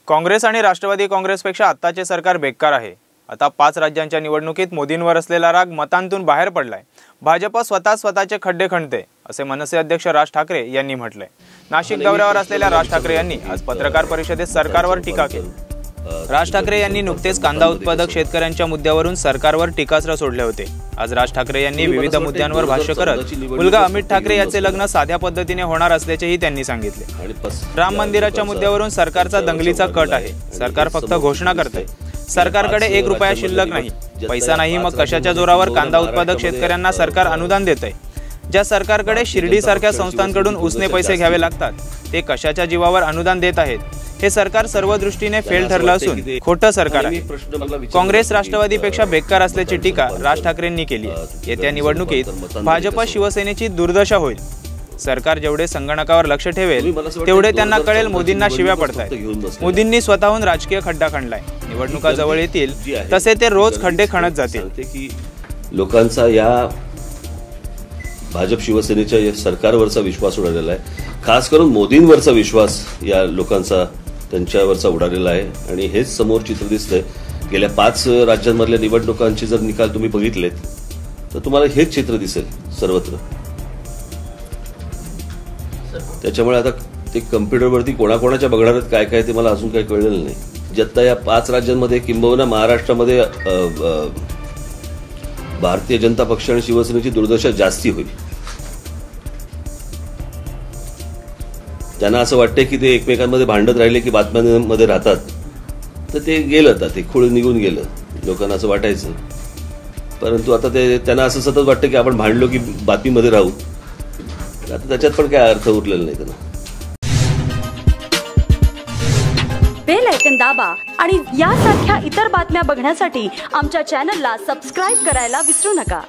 काँग्रेस आणि राष्ट्रवादी काँग्रेसपेक्षा आत्ताचे सरकार बेकार आहे। आता 5 राज्यांच्या निवडणुकीत मोदींवर असलेला राग मतांतून बाहेर पडलाय। भाजप स्वतःचे खड्डे खणते असे मनसे अध्यक्ष राज ठाकरे यांनी म्हटले। नाशिक दौऱ्यावर असलेल्या राज ठाकरे यांनी आज पत्रकार परिषदेत सरकारवर टीका केली। राज ठाकरे यांनी नुकतेच कांदा उत्पादक शेतकऱ्यांच्या मुद्द्यावरून सरकारवर टीकास्त्र सोडले होते। आज राज ठाकरे यांनी विविध मुद्द्यांवर भाष्य करत मुलगा अमित ठाकरे याचे लग्न साध्या पद्धतीने होणार असल्याचेही त्यांनी सांगितले। राम मंदिराच्या मुद्द्यावरून सरकारचा दंगलीचा कट आहे। सरकार फक्त घोषणा करते। सरकारकडे 1 रुपया शिल्लक नाही, पैसा नाही, मग कशाच्या जोरावर कांदा उत्पादक शेतकऱ्यांना सरकार अनुदान देते? ज्या सरकारकडे शिर्डी सारख्या संस्थांकडून उसने पैसे घ्यावे लागतात ते कशाच्या जीवावर अनुदान देत आहेत? हे सरकार सर्व दृष्टीने फेल ठरलं असून खोटं सरकार आहे। काँग्रेस राष्ट्रवादीपेक्षा बेकार असल्याची टीका राज ठाकरेंनी केली आहे। येत्या निवडणुकीत भाजप शिवसेनेची दुर्दशा होईल। सरकार जेवढे संगणकावर लक्ष ठेवेल तेवढे त्यांना कळेल मोदींना शिव्या पडतायत। मोदींनी स्वतःहून राजकीय खड्डा खणलाय। निवडणुका जवळ येतील तसे ते रोज खड्डे खणत जातील। लोकांचा या भाजप शिवसेनेच्या सरकारवरचा विश्वास उडालेला आहे। खास करून मोदींवरचा विश्वास या लोकांचा त्यांच्यावरचा उडालेला आहे आणि हेच समोर चित्र दिसतंय। गेल्या 5 राज्यांमधल्या निवडणुकांचे जर निकाल तुम्ही बघितलेत तर तुम्हाला हेच चित्र दिसेल सर्वत्र। त्याच्यामुळे आता ते कम्प्युटरवरती कोणाकोणाच्या बघणार आहेत काय काय ते मला अजून काही कळलेलं नाही। जत्ता या 5 राज्यांमध्ये किंबहुना महाराष्ट्रामध्ये भारतीय जनता पक्ष आणि शिवसेनेची दुर्दशा जास्ती होईल। त्यांना असं वाटतंय की ते एकमेकांमध्ये भांडत राहिले की बातम्यांमध्ये राहतात, तर ते गेलं, आता ते खूळ निघून गेलं, लोकांना असं वाटायचं। परंतु आता त्यांना असं सतत वाटतं की आपण भांडलो की बातमीमध्ये राहू। आता त्याच्यात पण काय अर्थ उरलेला नाही त्यांना। बेल आयकॉन दाबा आणि यासारख्या इतर बातम्या बघण्यासाठी आमच्या चॅनलला सबस्क्राइब करायला विसरू नका।